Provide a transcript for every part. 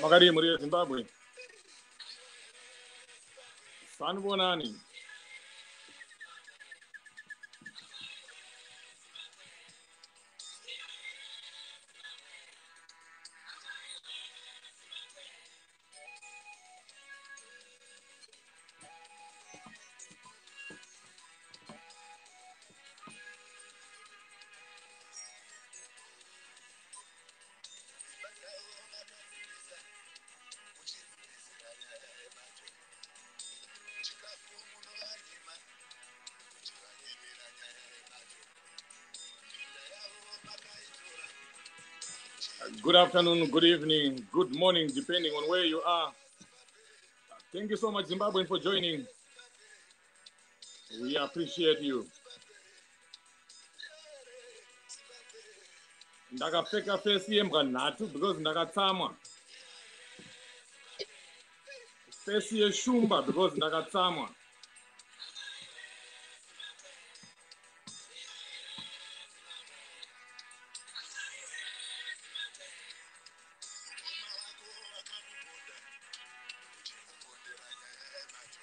Radio Zimbabwe. Sanibonani. Good afternoon, good evening, good morning, depending on where you are. Thank you so much, Zimbabwean, for joining. We appreciate you. Ndakapfeka face yembwa nhatu because ndakatsamwa. Face yeshumba because ndakatsamwa.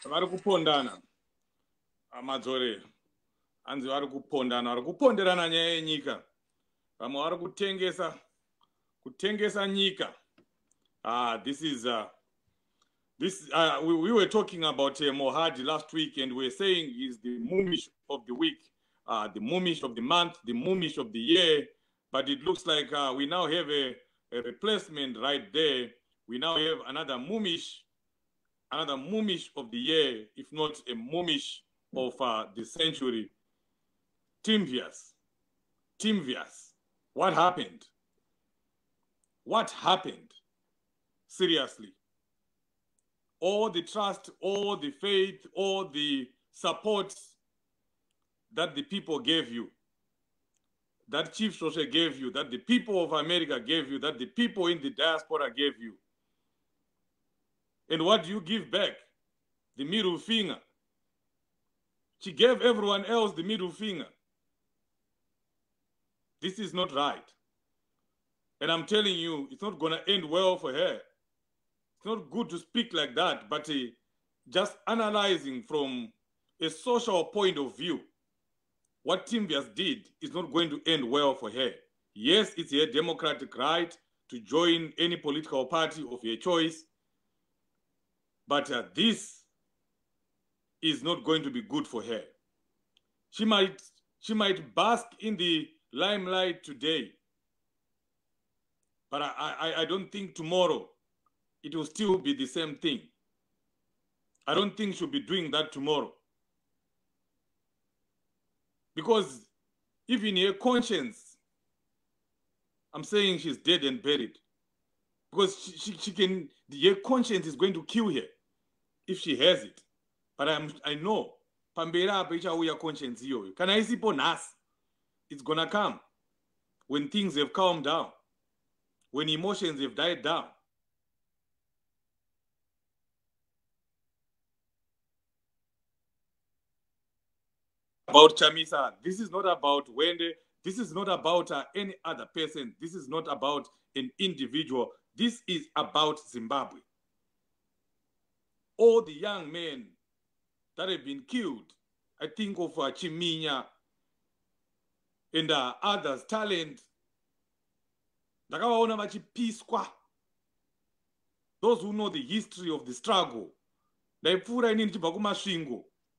Vari kupondana amadzore anzi vari kupondana vari kuponderana nyaya yenyika vamwe vari kutengesa nyika. We were talking about Mohadi last week, and we were saying he's the mumish of the week, the mumish of the month, the mumish of the year, but it looks like we now have a replacement right there. We now have another mumish of the year, if not a mumish of the century. Timevious. What happened? What happened? Seriously. All the trust, all the faith, all the support that the people gave you, that Chief Svosve gave you, that the people of America gave you, that the people in the diaspora gave you. And what do you give back? The middle finger. She gave everyone else the middle finger. This is not right. And I'm telling you, it's not going to end well for her. It's not good to speak like that, but just analyzing from a social point of view, what Timevious did is not going to end well for her. Yes, it's her democratic right to join any political party of her choice, but this is not going to be good for her. She might bask in the limelight today, but I don't think tomorrow it will still be the same thing. I don't think she'll be doing that tomorrow. Because even her conscience, I'm saying she's dead and buried. Because her conscience is going to kill her if she has it. But I know, pambera apaichauya conscience iyoyo. Kana isipo nhasi, it's gonna come when things have calmed down, when emotions have died down. About Chamisa, this is not about Wende, this is not about any other person, this is not about an individual, this is about Zimbabwe. All the young men that have been killed, I think of Chiminya and others, talent, those who know the history of the struggle,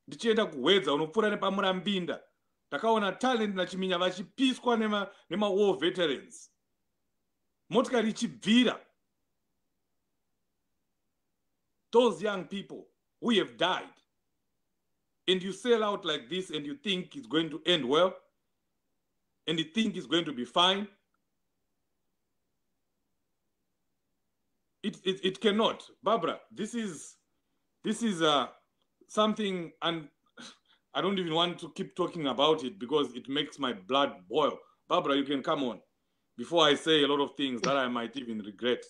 ndichienda kuhwedza unopfuura nepamurambinda ndakaona talent naChiminya vachipiswa nema-war veterans, motikari ichibvira. Those young people who have died, and you sell out like this and you think it's going to end well and you think it's going to be fine. It cannot. Barbara, this is something, and I don't even want to keep talking about it because it makes my blood boil. Barbara, you can come on before I say a lot of things that I might even regret.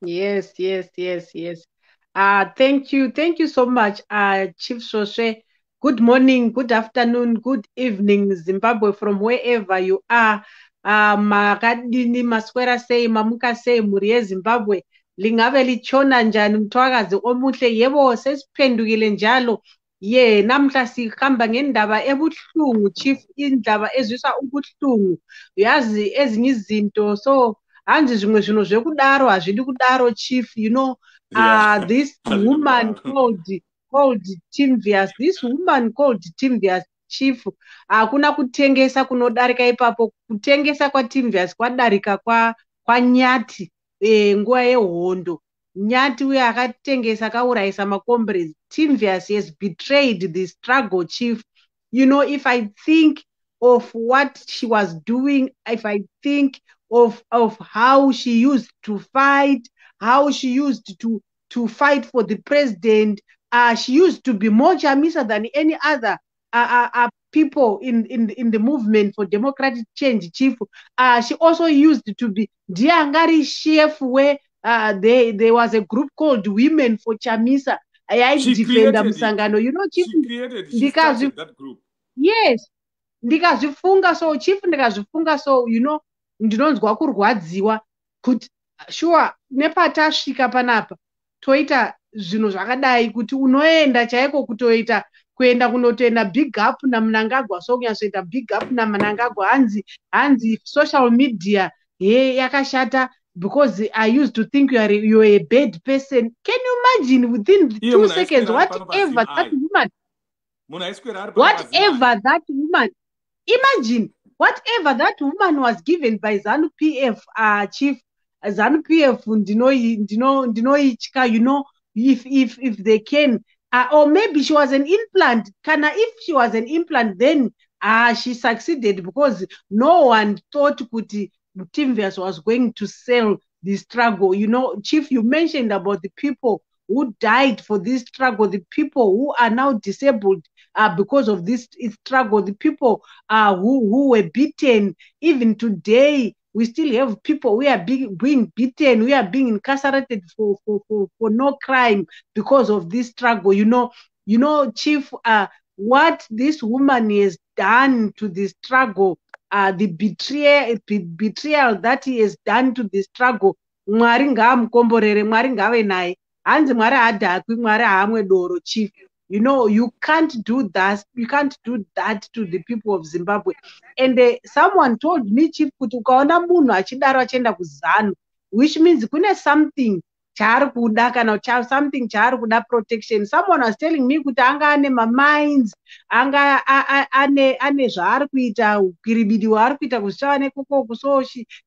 Yes. Thank you so much, Chief Svosve. Good morning, good afternoon, good evening, Zimbabwe, from wherever you are. makadini maswera sei mamuka sei mhuri yezimbabwe lingave lichona njani mutwakazi omuhle yebo sesiphendukile njalo ye namhla sihamba ngendaba ebuhlungu chief indaba ezwisa ubuhlungu yazi ezinye izinto so hanzi zvimwe zvinhu zvekudaro hazvidi kudaro chief you know this woman called Timevious, this woman called Timevious chief hakuna kutengesa kunodarika ipapo kutengesa kwaTimevious kwadarika kwanyati nguva yehondo nyati uye akatengesa akaurayisa makomrades. Timevious has betrayed the struggle chief. You know, if I think of what she was doing, if I think of how she used to fight, how she used to fight for the president, she used to be more Chamisa than any other people in the movement for democratic change chief. She also used to be Diangari chef where there was a group called Women for Chamisa. She created it. You know, chief, she created it. She started that group. Yes. Ndikazvifunga so chief ndikazvifunga so you know ndinonzwa kurwadziwa kuti sure nepatasvika panapa toita zvinhu zvakadai kuti unoenda chaiko kutoita kuenda kunotoenda big up naMnangagwa so kunyasoita big up naMnangagwa hanzi social media yakashata because I used to think you're a bad person. Can you imagine within 2 seconds whatever that woman imagine whatever that woman was given by ZANU-PF chief ZANU-PF ndinoitya you know if they can or maybe she was an implant if she was an implant then she succeeded because no one thought kuti Timevious was going to sell the struggle. You know, chief, you mentioned about the people who died for this struggle, the people who are now disabled because of this struggle, the people who were beaten. Even today, we still have people who are being beaten, we are being incarcerated for no crime because of this struggle. You know, chief, what this woman has done to the struggle, the betrayal that he has done to the struggle. Mwari ngaamukomborere, Mwari ngave naye. Hanzi Mwari hadhakwi, Mwari haamwe doro chief. You know, you can't do that. You can't do that to the people of Zimbabwe. And someone told me, chief, kuti ukaona munhu achidaro achienda kuZANU, which means kune something chaari kuda kana something chaari kuda protection. Someone was telling me kuti anga ane mines, anga ane zvaari kuita, ukiribidi waari kuita kuzichava nekoko. So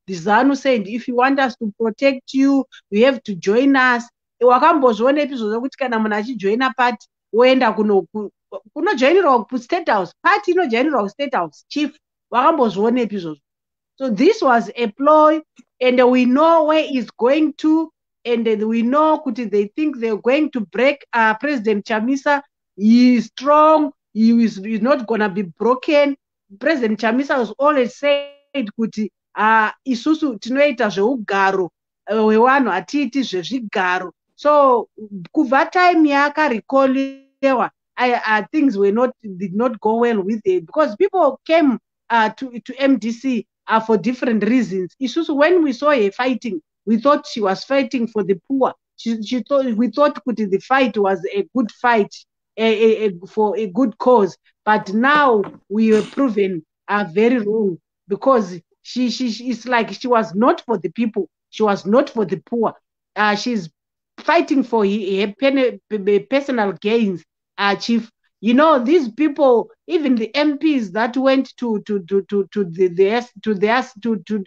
the ZANU said, if you want us to protect you, you have to join us. Wakambozviona epizodzo kuti kana munhu achijoina party woenda kunojoinirwa kustate house, party inojoinirwa kustate house chief, wakambozviona epizodzo. So this was a ploy and we know where it's going to. And we know they think they're going to break President Chamisa. He is strong. He is not going to be broken. President Chamisa has always said kuti isusu tinoita zveugaro hwevanhu hatiiti zvezvigaro. So kubva time yakarekolewa things did not go well with it because people came to MDC for different reasons. Isusu, when we saw her fighting, we thought she was fighting for the poor. We thought the fight was a good fight for a good cause. But now we were proven very wrong because it's like she was not for the people. She was not for the poor. She's fighting for her personal gains, chief. You know, these people, even the MPs that went to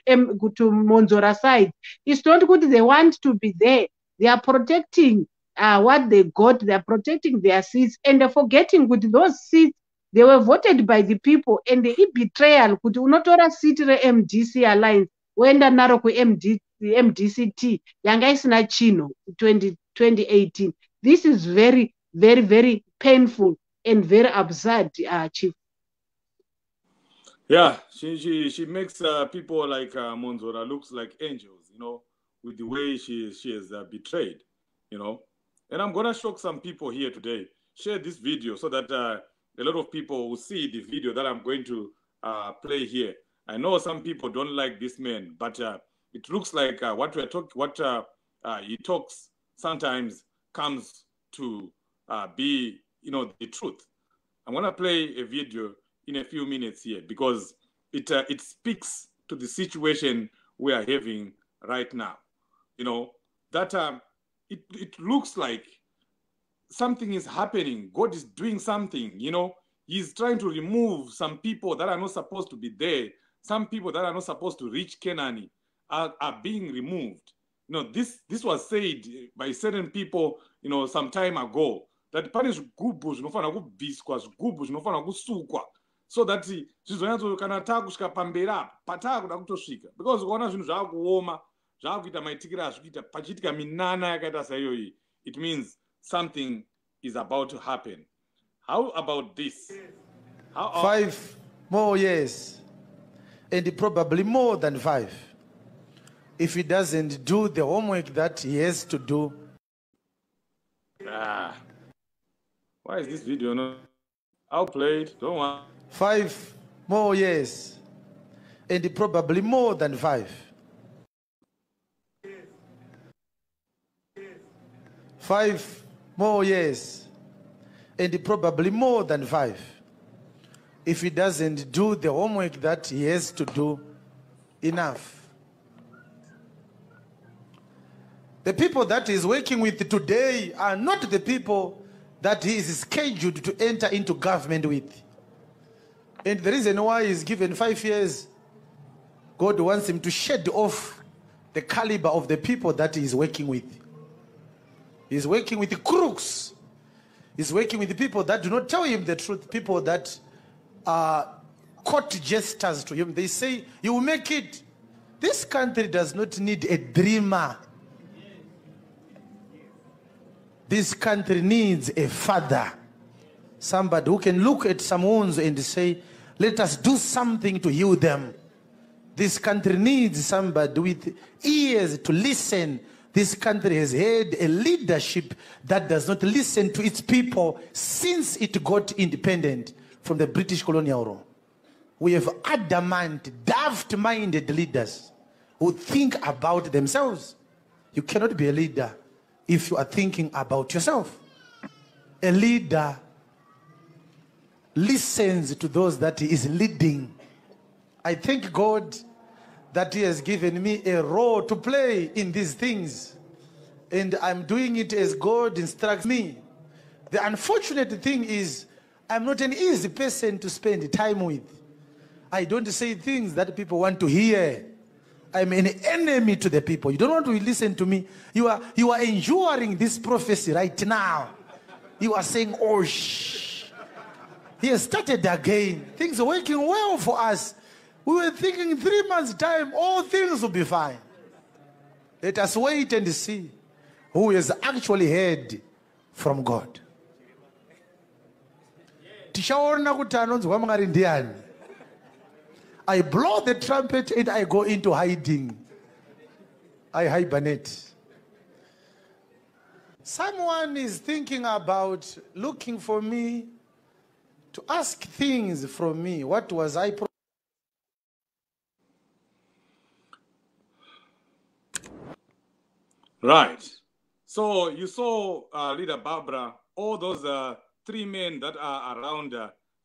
Monzora side, it's not good. They want to be there. They are protecting what they got. They are protecting their seats, and they're forgetting with those seats they were voted by the people. And the betrayal could not seat the MDC alliance when the narrow MDCT Yanga isina chino 2018. This is very, very, very painful and very absurd, chief. Yeah, she makes people like Monzora looks like angels, you know, with the way she is betrayed, you know. And I'm gonna shock some people here today. Share this video so that a lot of people will see the video that I'm going to play here. I know some people don't like this man, but it looks like what he talks sometimes comes to be, the truth. I'm gonna play a video in a few minutes here because it speaks to the situation we are having right now. That it looks like something is happening. God is doing something. He's trying to remove some people that are not supposed to be there. Some people that are not supposed to reach Canaan are being removed. This was said by certain people, some time ago, that pane zvigubhu zvinofana kubviswa, zvigubhu zvinofana kusukwa, so that zvizonyatso kana takusvika pamberi apa patakuda kutosvika, because ukaona zvinhu zvakuoma zvakuita maitikiro azvikuita pachiitika minana yakaita saiyoyi, it means something is about to happen. How about this? 5 more years, and probably more than 5, if he doesn't do the homework that he has to do. Why is this video not? I'll play it. Don't want. 5 more years, and probably more than 5. 5 more years, and probably more than 5, if he doesn't do the homework that he has to do enough. The people that he's working with today are not the people that he is scheduled to enter into government with. And the reason why he's given 5 years, God wants him to shed off the caliber of the people that he is working with. He's working with the crooks. He's working with the people that do not tell him the truth, people that are court jesters to him. They say, you will make it. This country does not need a dreamer. This country needs a father. Somebody who can look at some wounds and say, let us do something to heal them. This country needs somebody with ears to listen. This country has had a leadership that does not listen to its people since it got independent from the British colonial rule. We have adamant, daft-minded leaders who think about themselves. You cannot be a leader if you are thinking about yourself. A leader listens to those that he is leading. I thank God that he has given me a role to play in these things, and I'm doing it as God instructs me. The unfortunate thing is I'm not an easy person to spend time with. I don't say things that people want to hear. I'm an enemy to the people. You don't want to listen to me. You are enduring this prophecy right now. You are saying, oh, shh. He has started again. Things are working well for us. We were thinking in 3 months' time, all things will be fine. Let us wait and see who has actually heard from God. I blow the trumpet and I go into hiding. I hibernate. Someone is thinking about looking for me to ask things from me. What was I? Right. So you saw Leader Barbara, all those 3 men that are around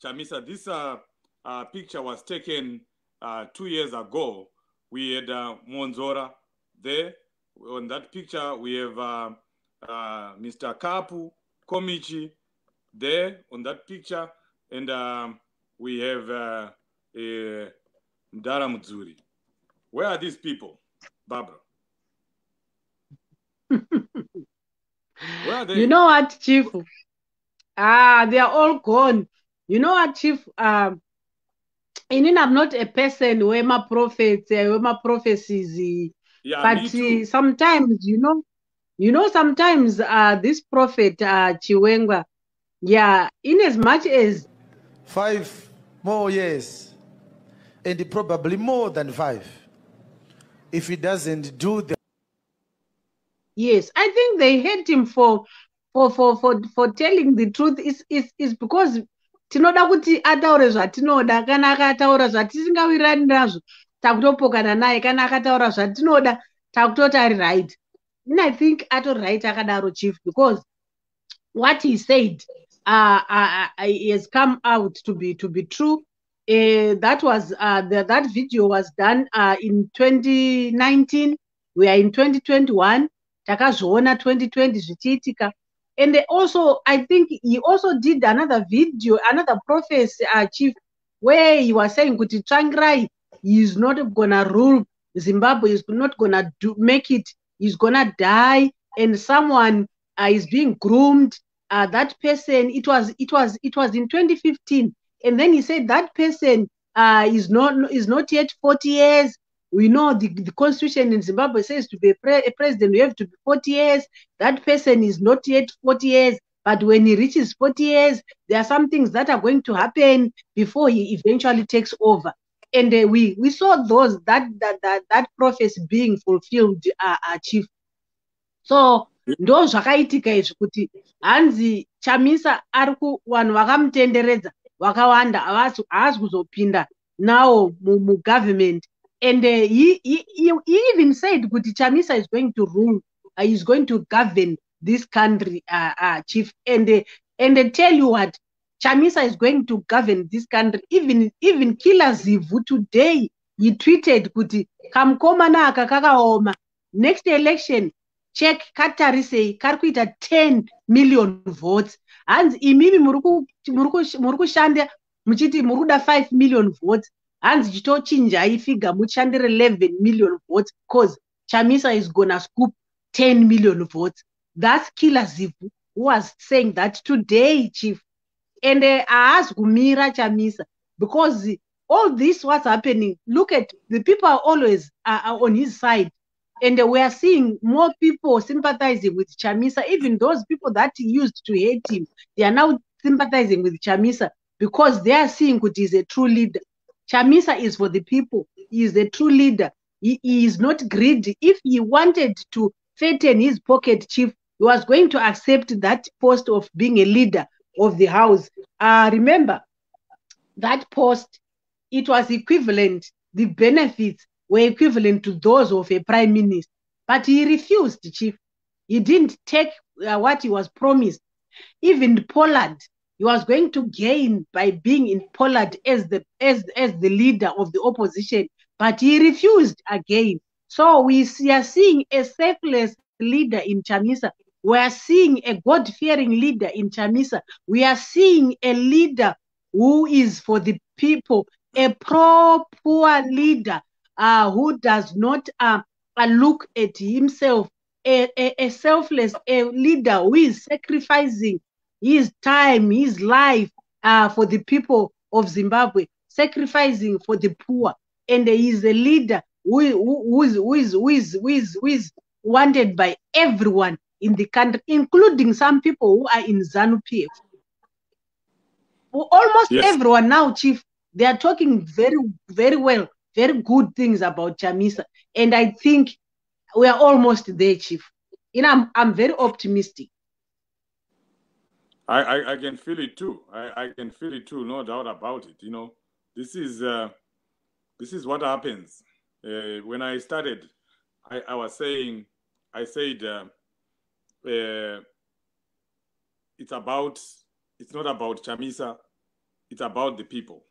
Chamisa. This picture was taken 2 years ago. We had Monzora there. On that picture, we have Mr. Kapu, Komichi there on that picture. And we have Mdara Mudzuri. Where are these people, Barbara? Where are they? You know what, Chief? They are all gone. You know what, Chief? I'm not a person where my prophets, where my prophecies. Yeah, but sometimes, sometimes this prophet Chiwenga, in as much as 5 more years, and probably more than 5, if he doesn't do the. Yes, I think they hate him for telling the truth. Is because tinoda kuti ataure zvatinoda. Kana akataura zvatisingawirirani nazvo takutopokana naye. Kana akataura zvatinoda takutoti ari right. And I think atori right akadaro, Chief, because what he said has come out to be true. That was that video was done in 2019. We are in 2021. Takazviona 2020 zvichiitika. And also, I think he also did another video, another prophecy, Chief, where he was saying kuti Tsvangirai is not gonna rule Zimbabwe, is not gonna make it, he's gonna die, and someone is being groomed. That person, it was in 2015, and then he said that person is not yet 40 years. We know the constitution in Zimbabwe says to be a president, you have to be 40 years. That person is not yet 40 years, but when he reaches 40 years, there are some things that are going to happen before he eventually takes over. And we saw that prophecy being fulfilled, Chief. So ndo zvakaitika izvi kuti hanzi Chamisa ariku vanhu vakamutenderedza vakawanda haasi kuzopinda now mu government. And he even said kuti Chamisa is going to rule, is going to govern this country, Chief. And tell you what, Chamisa is going to govern this country. Even Killer Zivu today, he tweeted kuti kamkomana aka kakaoma, next election check katarise karikuita 10 million votes. Hanzi imimi murukushanda muchiti muruda 5 million votes. Hanzi chitochinjai figure muchandire 11 million votes because Chamisa is gonna scoop 10 million votes. That's Killer Zivu who was saying that today, Chief. And I asked Gumira Chamisa because all this what's happening, look at the people are always on his side. And we are seeing more people sympathizing with Chamisa. Even those people that used to hate him, they are now sympathizing with Chamisa because they are seeing that he's a true leader. Chamisa is for the people. He is a true leader. He is not greedy. If he wanted to fatten his pocket, Chief, he was going to accept that post of being a leader of the house. Remember, that post, it was equivalent, the benefits were equivalent to those of a prime minister. But he refused, Chief. He didn't take what he was promised. Even Pollard, he was going to gain by being in Pollard as the leader of the opposition, but he refused again. So we are seeing a selfless leader in Chamisa. We are seeing a God-fearing leader in Chamisa. We are seeing a leader who is for the people, a pro-poor leader who does not look at himself, a selfless leader who is sacrificing his time, his life for the people of Zimbabwe, sacrificing for the poor. And he is a leader who is wanted by everyone in the country, including some people who are in ZANU-PF. Almost everyone now, Chief, they are talking very, very well, very good things about Chamisa. And I think we are almost there, Chief. I'm very optimistic. I can feel it too. I can feel it too, no doubt about it. You know, this is what happens. When I started, I said it's not about Chamisa, it's about the people.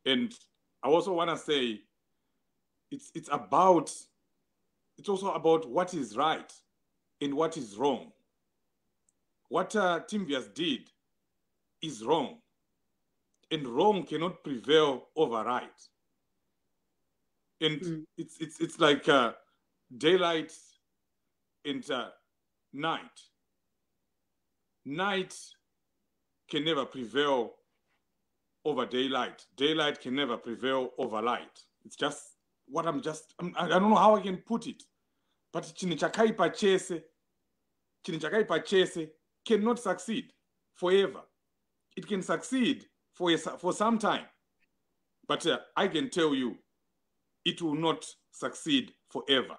And I also want to say it's also about what is right and what is wrong. What Timevious did is wrong, and wrong cannot prevail over right. And it's like daylight and night. Night can never prevail over daylight. Daylight can never prevail over light. It's just what I don't know how I can put it. But chinichakaipa chese cannot succeed forever. It can succeed for some time. But I can tell you, it will not succeed forever.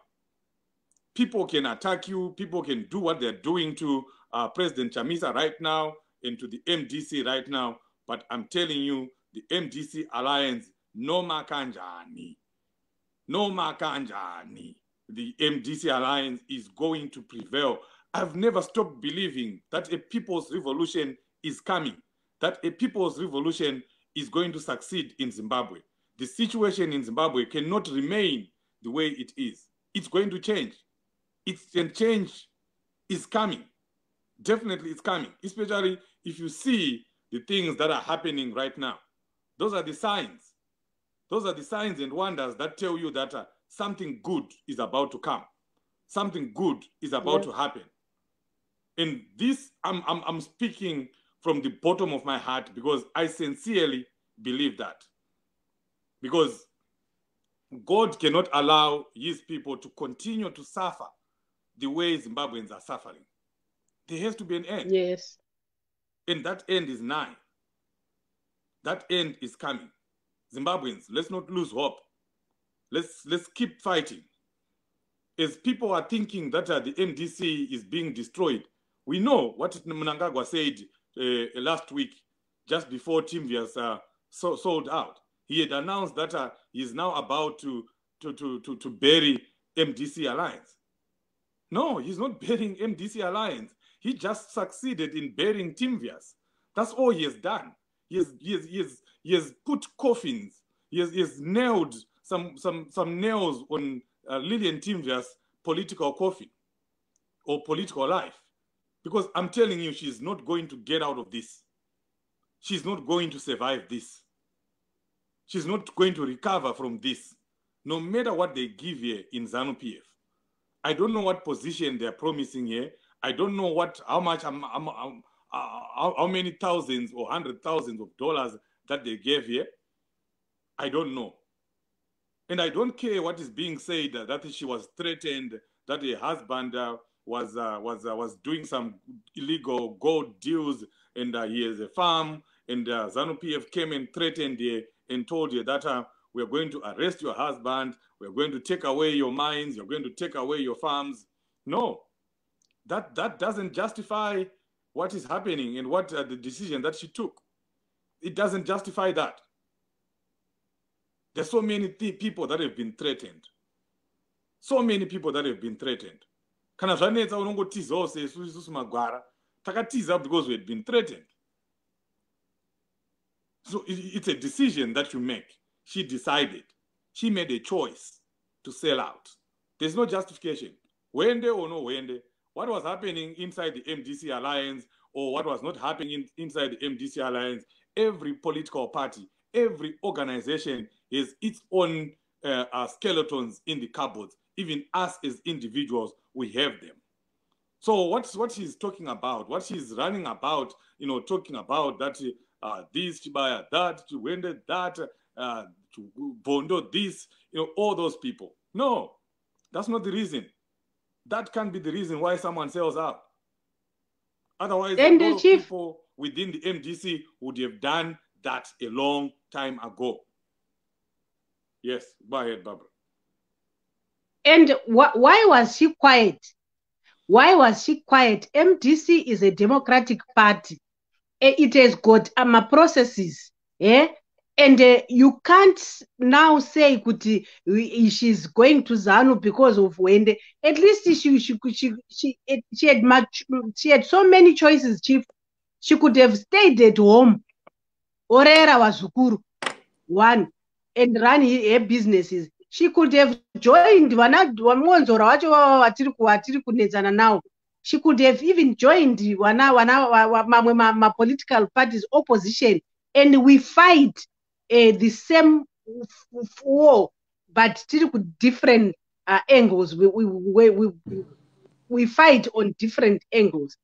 People can attack you. People can do what they're doing to President Chamisa right now. into the MDC right now, but I'm telling you, the MDC alliance, no makanjani. No makanjani. The MDC alliance is going to prevail. I've never stopped believing that a people's revolution is coming, that a people's revolution is going to succeed in Zimbabwe. The situation in Zimbabwe cannot remain the way it is. It's going to change. Change is coming. Definitely it's coming, especially if you see the things that are happening right now. Those are the signs. Those are the signs and wonders that tell you that something good is about to come. Something good is about to happen. And this, I'm speaking from the bottom of my heart because I sincerely believe that. Because God cannot allow his people to continue to suffer the way Zimbabweans are suffering. There has to be an end. Yes. And that end is nigh. That end is coming. Zimbabweans, let's not lose hope. Let's keep fighting. As people are thinking that the MDC is being destroyed, we know what Mnangagwa said last week, just before Timevious sold out. He had announced that he is now about to bury MDC Alliance. No, he's not burying MDC Alliance. He just succeeded in burying Timevious. That's all he has done. He has put coffins. He has nailed some nails on Lillian Timevious' political coffin or political life. Because I'm telling you, she's not going to get out of this. She's not going to survive this. She's not going to recover from this, no matter what they give here in ZANU-PF. I don't know what position they're promising here. I don't know how many thousands or hundred thousands of dollars that they gave here. I don't know. And I don't care what is being said, that she was threatened, that her husband was doing some illegal gold deals, and he has a farm, and ZANU-PF came and threatened her and told her that we're going to arrest your husband, we're going to take away your mines, you're going to take away your farms. No, that doesn't justify what is happening and what the decision that she took. It doesn't justify that. There's so many people that have been threatened. So many people that have been threatened. Kana zvanetsa unongotiza ose isusu magwara takatiza because we had been threatened. So it's a decision that you make. She decided. She made a choice to sell out. There's no justification. Wende or no wende, what was happening inside the MDC alliance or what was not happening inside the MDC alliance, every political party, every organization has its own skeletons in the cupboards. Even us as individuals, we have them. So what she's talking about, what she's running about, talking about that this, Chibaya, that, Chiwende, that, Bondo, this, all those people. No, that's not the reason. That can't be the reason why someone sells out. Otherwise, a lot of people within the MDC would have done that a long time ago. Yes, go ahead, Barbara. And why was she quiet? Why was she quiet? MDC is a democratic party. It has got processes. And you can't now say kuti she's going to ZANU because of Wende. At least she had so many choices, Chief. She could have stayed at home. Orera wazukuru, one, and run her businesses. She could have joined she could have even joined political parties opposition, and we fight the same war, but still with different angles. We fight on different angles.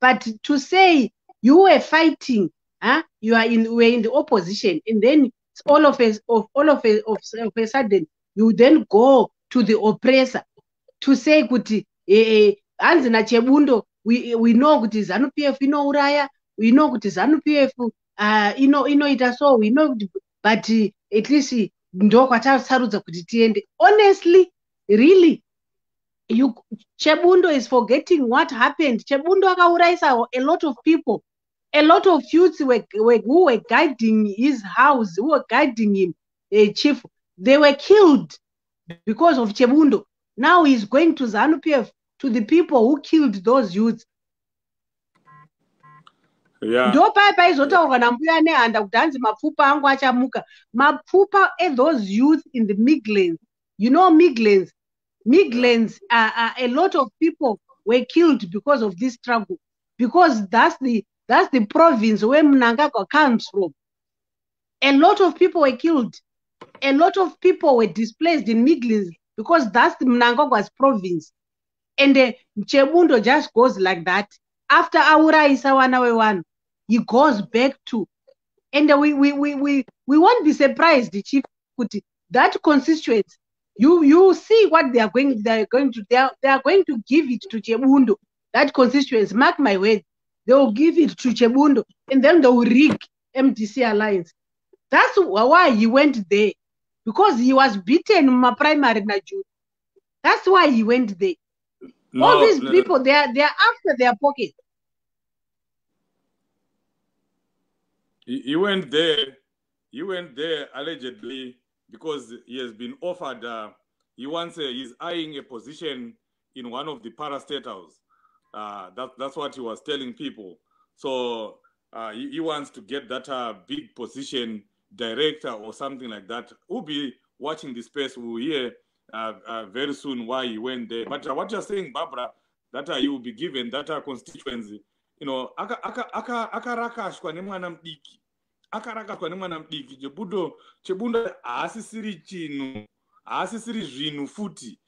But to say you were fighting, we're in the opposition, and then all of a sudden you then go to the oppressor to say kuti anzina chebundo, we know kuti ZANU-PF inouraya, we know kuti ZANU-PF inoita so, we know, but at least ndo kwatasarudza kuti tiende. Honestly, really, Chebundo is forgetting what happened. Chebundo akauraisa a lot of people, A lot of youths who were guiding his house, who were guiding him, chief, they were killed because of Chebundo. Now he's going to ZANU-PF, to the people who killed those youths. Ndo papa izotaurwa nambuya nehanda kuti hanzi mapfupa angu achamuka. Mapfupa those youth in the Midlands. You know Midlands are a lot of people were killed because of this struggle, because that's the province where Mnangagwa comes from. A lot of people were killed. A lot of people were displaced in Midlands because that's the Mnangagwa's province. And Chebundo just goes like that. After Aura Isawana one, he goes back to, and we won't be surprised, Chief Kuti, that constituency. You see what they are going to give it to Chebundo. That constituency, mark my words, they will give it to Chebundo, and then they will rig MDC alliance. That's why he went there, because he was beaten in my primary Naju. That's why he went there. No, all these people, they are after their pocket. He went there allegedly because he has been offered, he's eyeing a position in one of the parastatals. That's what he was telling people. So he wants to get that big position, director or something like that. We'll be watching the space. We'll hear very soon why he went there. But what you're saying, Barbara, that you will be given that constituency, you know, akarakashwa nemwana mdiki. Akarakashwa nemwana mdiki. Chebundo asisiri chinu, asisiri zvinu futi.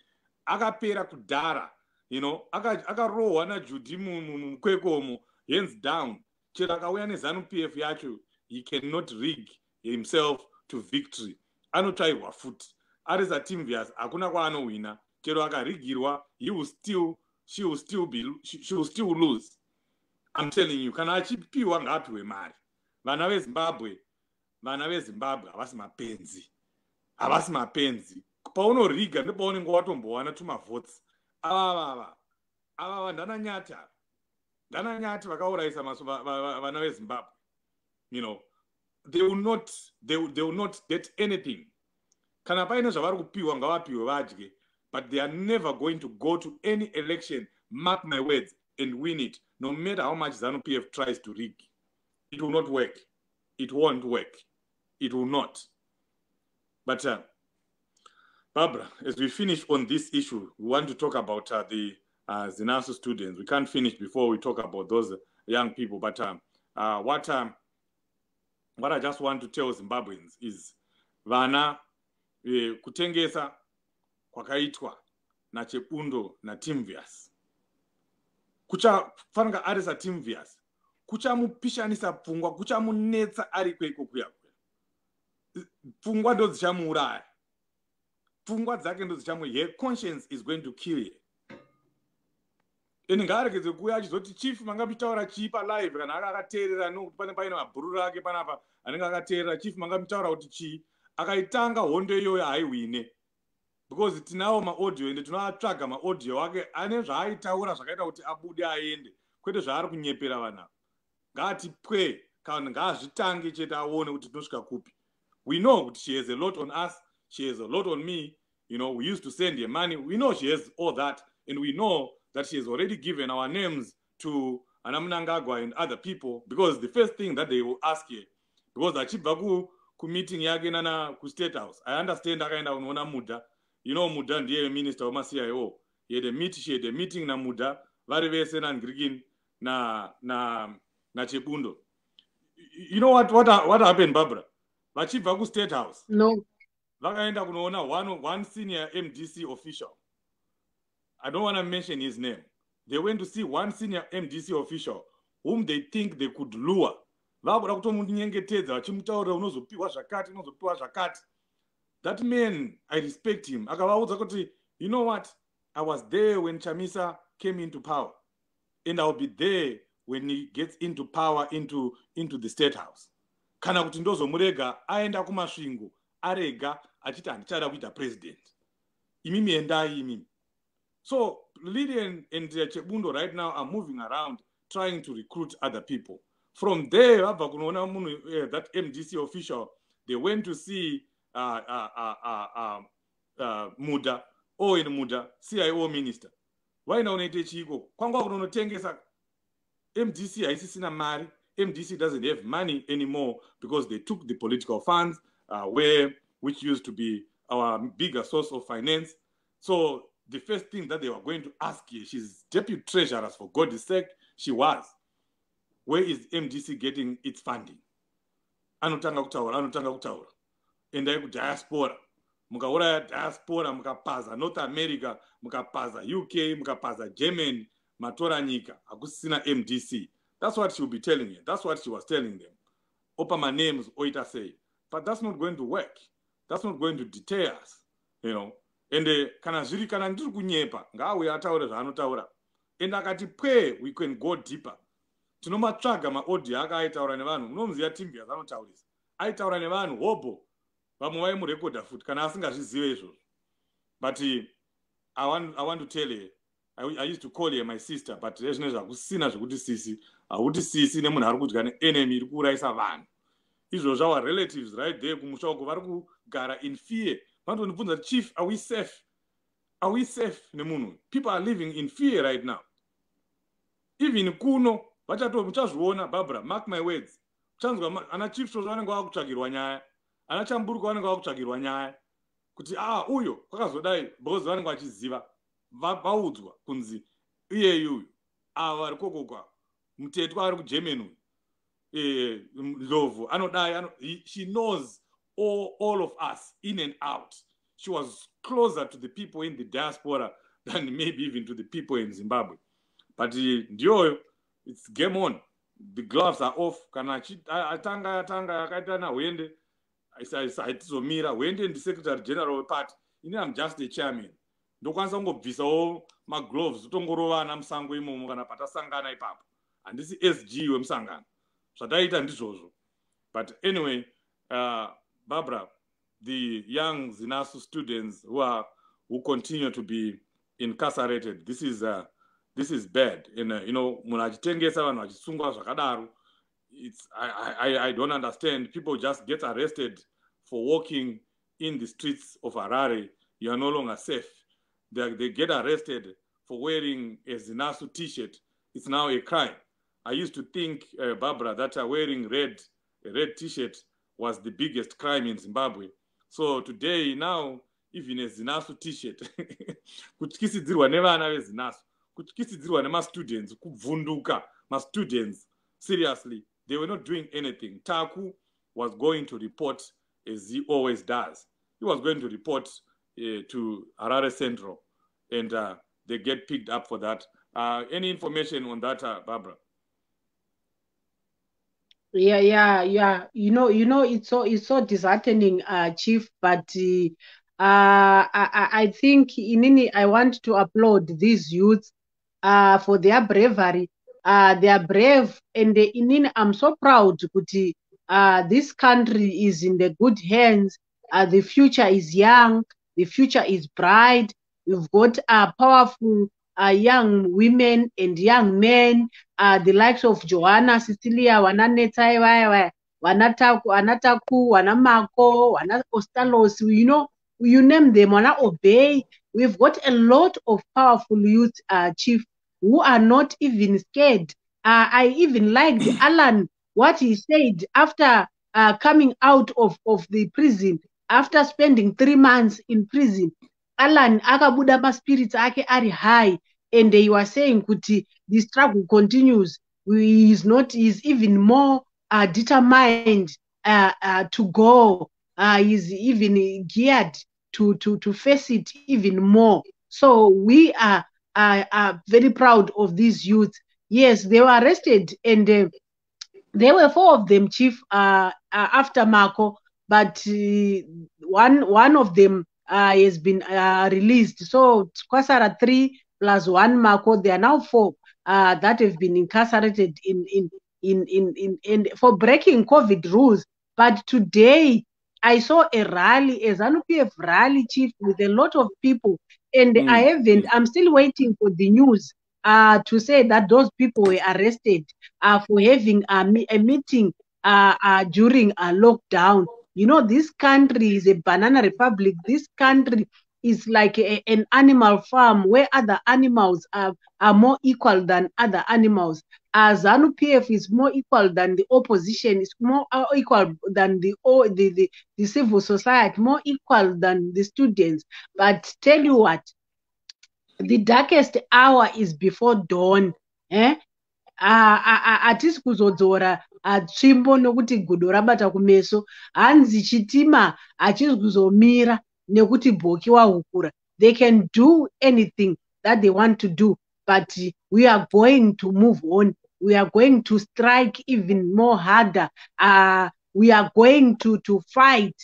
Akapera kudara, you know, akarohwa na Judy mukwekomo, hands down. Chero akauya neZANU-PF yacho, he cannot rig himself to victory. Anotsvairwa futi. Ari Timevious hakuna kwaanowina. Chero akarigirwa, she will still lose. I'm telling you, kana achipiwa ngaapiwe mari. Vana veZimbabwe havasi mapenzi. Paunoriga ndopaunenge watombowana tumavhotsi. Ava ndananyata vakauraisa vana veZimbabwe. You know, they will not get anything. Kana paine zvavari kupiwa ngavapiwe vadye, but they are never going to go to any election, mark my words, and win it, no matter how much ZANU-PF tries to rig. It will not work. It won't work. It will not. But Barbara, as we finish on this issue, we want to talk about the Zinasu students. We can't finish before we talk about those young people. But what I just want to tell Zimbabweans is vana kutengesa kwakaitwa na Chebundo na Timevious. Kuchafanira ari Timevious. Kuchamupishanisa pfungwa, kuchamunetsa ari kweko kuya. Pfungwa ndo dzichamuuraya. Pfungwa dzake ndo dzichamuuraya. Her conscience is going to kill her. Ngaregedze kuuya achizoti chief mangapitaura chii palive kana akateerera nokuti paine mabhururu ake panapa anenge akateerera. Chief mangapitaura kuti chii. Akaitanga hondo iyoyo haiwine, because tinawo maaudio ende tinoatsvaga maaudio ake ane zvaaitaura zvakaita kuti abude aende, kwete zvaari kunyepera vana. Ngaatipwe kana ngaazvitange chete aone kuti tinosvika kupi. We know that she has a lot on us, she has a lot on me. You know, we used to send her money. We know she has all that, and we know that she has already given our names to Mnangagwa and other people, because the first thing that they will ask her, because achibva meeting yake nana ku State House. I understand akaenda unoona Mudha. You know Mudha ndiye minister wa CIO. She had a meeting na Mudha, vari vese na Ngirigin na Chebundo. You know what happened, Barbara? Vachibva ku State House. No. Vakaenda kunoona one senior MDC official. I don't want to mention his name. They went to see one senior MDC official whom they think they could lure. Vakuda kutomunyengetedza vachimutaurira unozopiwa zvakati. That man, I respect him. Akavaudza kuti, you know what? I was there when Chamisa came into power, and I'll be there when he gets into power into the State House. Kana kuti ndozomurega aenda kumasvingo arega achiti handichada kuita president. Imimi endai imimi. So Lydian and Chebundo right now are moving around trying to recruit other people. From there, that MDC official, they went to see Muda, in Muda, CIO minister. Why now Chiko? MDC haisisina mari. MDC doesn't have money anymore because they took the political funds, which used to be our bigger source of finance. So the first thing that they were going to ask her, she's deputy treasurer, for God's sake, she was. Where is MDC getting its funding? Anotanga kutaura. Enda diaspora. Mukaura diaspora, mukapaza North America, mukapaza UK, mukapaza Germany, matora nyika, akusina MDC. That's what she'll be telling you. That's what she was telling them. Open my names, oita say. But that's not going to work. That's not going to deter us, you know. And kana zviri kana ndiri kunyepa, ngawe ataura zvaanotaura. And akati pwe, we can go deeper. Tinomatsvaga maaudio akaitaura nevanhu, munomuziva Timevious anotaurisa. Aitaura nevanhu hobo, vamwe vaimurekodha futi kana asingazvizive izvozvo. But I want to tell you, I used to call her my sister, but there's no kusina zvekuti sisi, akuti sisi nemunhu ari kudya enemy iri kuuraisa vanhu. Izvozvo our relatives right there kumusha uko vari kugara in fear. Vanotondibvunza, chief, are we safe? Are we safe nemunhu? People are living in fear right now. Even kuno muchazviona, Barbara, mark my words. Uchanzwa ana chief zvo vanenge vakutsvagirwa nyaya, ana chamburuka vanenge vakutsvagirwa nyaya kuti uyo kwakazodai, because vanenge vachiziva, vaudzwa kunzi iyeyu ava vari kokokwa mutetwa ari kuGermany Ndlovu anodai, she knows all of us in and out. She was closer to the people in the diaspora than maybe even to the people in Zimbabwe. But ndio, it's game on. The gloves are off. Kana atanga akaitana wende aitizomira wende ndi secretary general party. I'm just the chairman. Ndokwanisa kungobvisawo magloves utongorovana musango imomo kana patasangana ipapo. Handisi SG wemusangano. Zvataita ndizvozvo. But anyway, Barbara, the young Zinasu students who continue to be incarcerated, this is bad. And munhu achitengesa vanhu vachisungwa zvakadaro, I don't understand. People just get arrested for walking in the streets of Harare. You are no longer safe. They get arrested for wearing a Zinasu t-shirt. It's now a crime. I used to think, Barbara, that wearing a red t-shirt was the biggest crime in Zimbabwe. So today, now, even a Zinasu t-shirt, kutyisidzirwa nevana veZinasu, kutyisidzirwa nema-students, kubvunduka, ma-students, seriously, they were not doing anything. Taku was going to report, as he always does. He was going to report to Harare Central, and they get picked up for that. Any information on that, Barbara? Yeah. It's so disheartening, Chief. But I think I want to applaud these youths for their bravery. They are brave, and I'm so proud that this country is in the good hands. The future is young. The future is bright. We've got powerful young women and young men, the likes of Joanna, Cecilia, Wananetai, Wanataku, Wanamako, Ostalos, you name them, Wana Obey. We've got a lot of powerful youth, Chief, who are not even scared. I even liked Alan, what he said after coming out of the prison, after spending 3 months in prison. Alan akabuda ma spirits ake ari high, and they were saying kuti the struggle continues. He's even more determined to go. He's even geared to face it even more. So we are very proud of these youth. Yes, they were arrested, and there were 4 of them, Chief, after Marco, but one of them has been released. So Kwasara 3 plus 1 Marco, there are now 4 that have been incarcerated in for breaking COVID rules. But today I saw a rally, a ZANU-PF rally, Chief, with a lot of people, and I'm still waiting for the news to say that those people were arrested for having a meeting during a lockdown. You know, this country is a banana republic. This country is like an animal farm where other animals are more equal than other animals. ZANU-PF is more equal than the opposition, is more equal than the civil society, more equal than the students. But tell you what, the darkest hour is before dawn. Hatisi kuzodzora tsvimbo nokuti gudo rabata kumeso. Hanzi chitima hachisi kuzomira nekuti bhoki wahukura. They can do anything that they want to do, but we are going to move on. We are going to strike even more harder. We are going to fight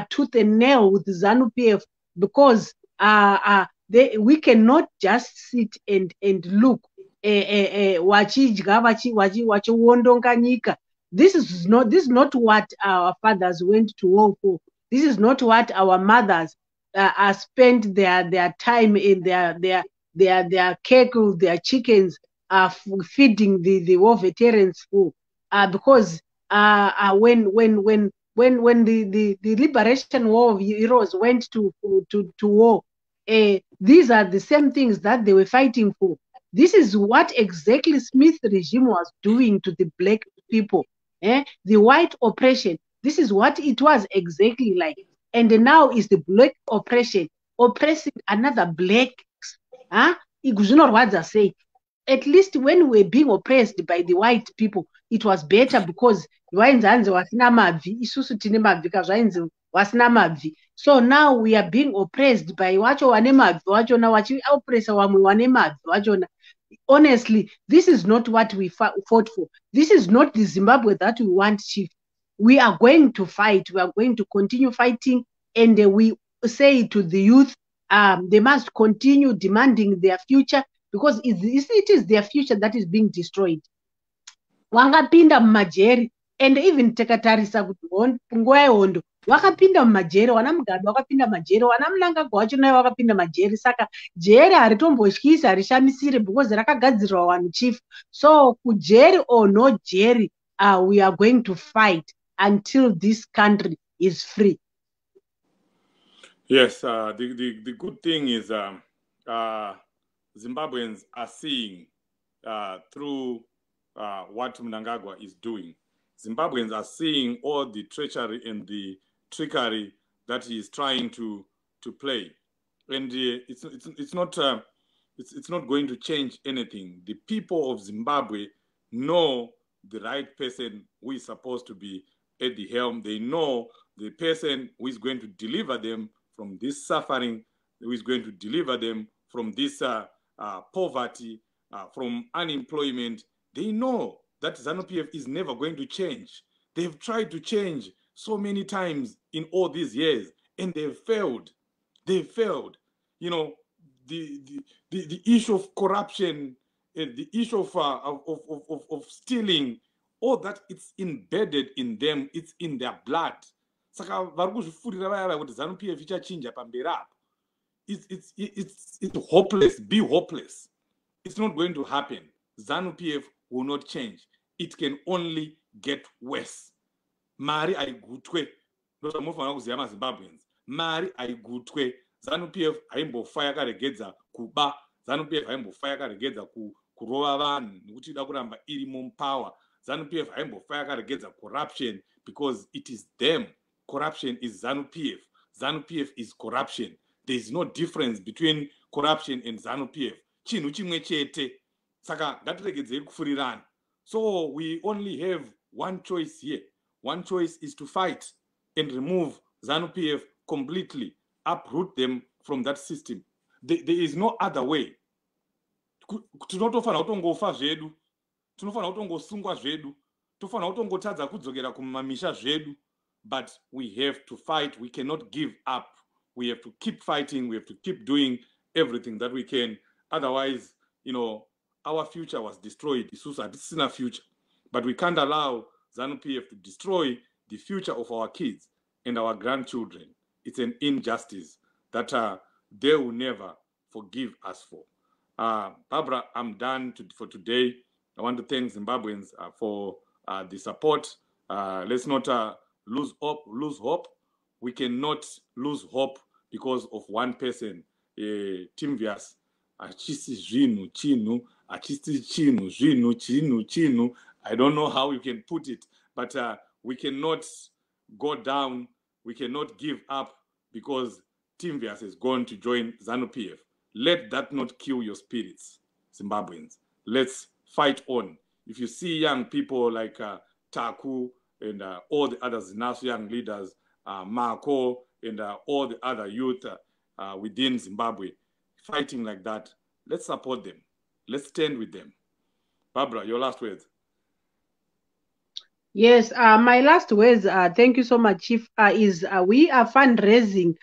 tooth and nail with ZANU-PF, because we cannot just sit and look. This is not what our fathers went to war for. This is not what our mothers spent their time in, their cattle, their chickens, feeding the war veterans for. Because when the liberation war heroes went to war, these are the same things that they were fighting for. This is what exactly Smith regime was doing to the black people. The white oppression. This is what it was exactly like. And now is the black oppression oppressing another black. Say, at least when we were being oppressed by the white people, it was better, because so now we are being oppressed by honestly, this is not what we fought for. This is not the Zimbabwe that we want, Chief. We are going to fight. We are going to continue fighting, and we say to the youth, they must continue demanding their future, because it is their future that is being destroyed. Wangapinda mumajeri, and even tekatarisa kuti nguva yehondo wakapinda mumajeri, wana Mugabe wakapinda mumajeri, wana Mnangagwa wacho naye wakapinda mumajeri. Saka jeri haritombotyisi, harishamisire, because rakagadzirirwa wanhu, Chief. So kujeri or no jeri, we are going to fight until this country is free. Yes, the good thing is Zimbabweans are seeing through what Mnangagwa is doing. Zimbabweans are seeing all the treachery and the trickery that he is trying to play, and it's not going to change anything. The people of Zimbabwe know the right person who is supposed to be at the helm. They know the person who is going to deliver them from this suffering, who is going to deliver them from this poverty, from unemployment. They know that ZANU-PF is never going to change. They've tried to change so many times in all these years, and they've failed. They failed. You know, the issue of corruption, the issue of stealing, all that, it's embedded in them. It's in their blood. Saka varikuzvifurira vaya kuti ZANU-PF ichachinja pamberi apo. It's hopeless. Be hopeless. It's not going to happen. ZANU-PF will not change. It can only get worse. Mari aigutwe. Ndozamufanira kuziva maZimbabweans. Mari aigutwe. ZANU-PF haimbofa yakaregedza kuba. ZANU-PF haimbofa yakaregedza kurova vanhu nekuti ida kuramba iri mupower. ZANU-PF haimbofa yakaregedza corruption, because it is them. Corruption is ZANU-PF. ZANU-PF is corruption. There is no difference between corruption and ZANU-PF. Chinhu chimwe chete. Saka ngatiregedzei kufurirana. So we only have one choice here. One choice is to fight and remove ZANU-PF completely, uproot them from that system. There is no other way. Tinotofanira kutongofa zvedu, tinofanira kutongosungwa zvedu, tofanira kutongotadza kudzokera kumamisha zvedu. But we have to fight. We cannot give up. We have to keep fighting. We have to keep doing everything that we can. Otherwise, you know, our future was destroyed. This is a future. But we can't allow ZANU-PF to destroy the future of our kids and our grandchildren. It's an injustice that they will never forgive us for. Barbara, I'm done for today. I want to thank Zimbabweans for the support. Let's not lose hope. We cannot lose hope because of one person. Timevious, achisi zvinu chinu, achisi chinu zvinu chinu. I don't know how you can put it, but we cannot go down. We cannot give up because Timevious is going to join ZANU-PF. Let that not kill your spirits, Zimbabweans. Let's fight on. If you see young people like Taku and all the other ZINASU young leaders, Marco and all the other youth within Zimbabwe fighting like that, let's support them. Let's stand with them. Barbara, your last words. Yes, my last words, thank you so much, Chief, is we are fundraising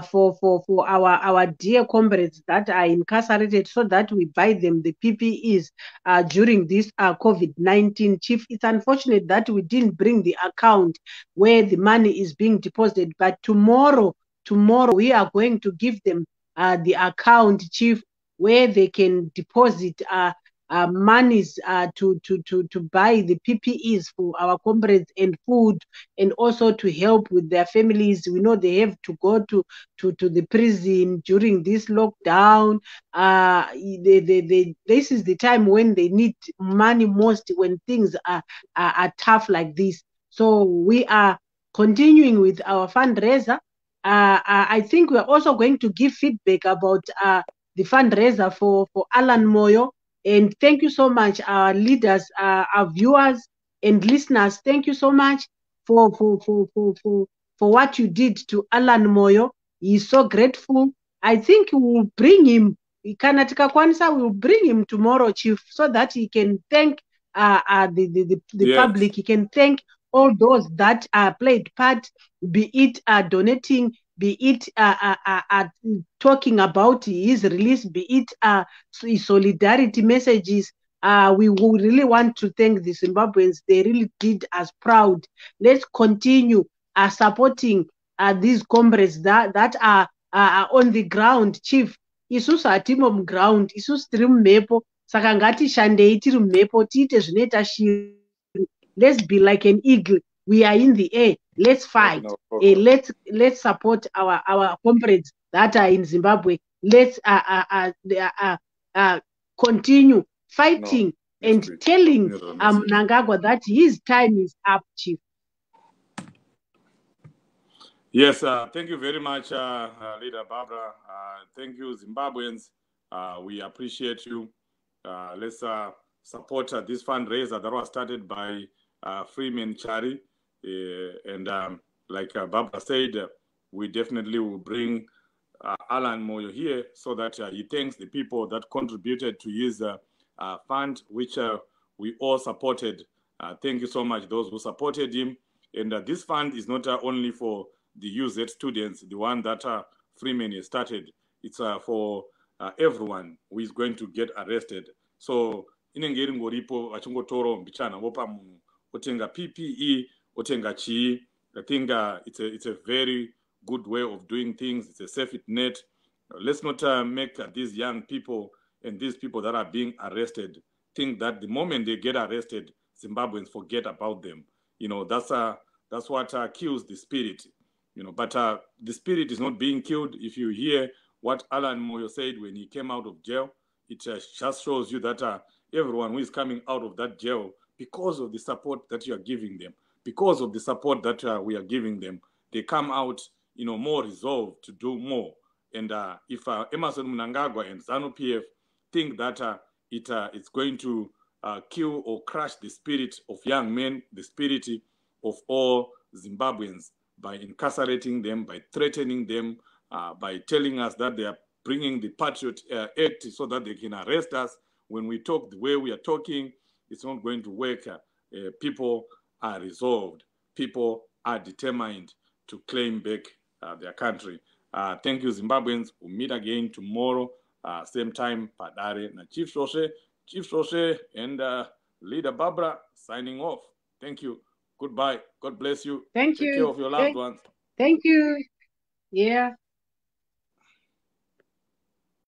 for our dear comrades that are incarcerated so that we buy them the PPEs during this COVID-19. Chief, it's unfortunate that we didn't bring the account where the money is being deposited, but tomorrow we are going to give them the account, Chief, where they can deposit monies to buy the PPEs for our comrades and food, and also to help with their families. We know they have to go to the prison during this lockdown. This is the time when they need money most, when things are tough like this. So we are continuing with our fundraiser. I think we are also going to give feedback about the fundraiser for Alan Moyo. And thank you so much, our leaders, our viewers and listeners. Thank you so much for what you did to Alan Moyo. He's so grateful. I think we will bring him. We'll bring him tomorrow, Chief, so that he can thank the yes, public. He can thank all those that played part, be it donating, be it talking about his release, be it solidarity messages. We really want to thank the Zimbabweans. They really did us proud. Let's continue supporting these comrades that are on the ground, Chief. Isusu hatimo mground, isusu tiri mumhepo, saka ngatishandei tiri mumhepo, tiite zvinoita shiri. Let's be like an eagle. We are in the air. Let's fight. Let's support our comrades that are in Zimbabwe. Let's continue fighting and telling Mnangagwa that his time is up, Chief. Yes, thank you very much, Leader Barbara. Thank you, Zimbabweans. We appreciate you. Let's support this fundraiser that was started by Freeman Chari. And like Barbara said, we definitely will bring Alan Moyo here so that he thanks the people that contributed to his fund, which we all supported. Thank you so much, those who supported him. And this fund is not only for the UZ students, the one that Freeman has started. It's for everyone who is going to get arrested. So, inenge ngoripo vachingotoro mbichana vopa munhu otenga PPE otenga chii. I think it's a very good way of doing things. It's a safety net. Let's not make these young people and these people that are being arrested think that the moment they get arrested, Zimbabweans forget about them. You know, that's what kills the spirit. You know, but the spirit is not being killed. If you hear what Alan Moyo said when he came out of jail, it just shows you that everyone who is coming out of that jail, because of the support that you are giving them, because of the support that we are giving them, they come out, you know, more resolved to do more. And if Emmerson Mnangagwa and ZANU-PF think that it's going to kill or crush the spirit of young men, the spirit of all Zimbabweans, by incarcerating them, by threatening them, by telling us that they are bringing the Patriot Act so that they can arrest us. When we talk the way we are talking, it's not going to work. People are resolved. People are determined to claim back their country. Thank you, Zimbabweans. We'll meet again tomorrow, same time, Padare na Chief Svosve and Leader Barbara signing off. Thank you. Goodbye. God bless you. Thank you. Take care of your loved ones. Thank you. Yeah.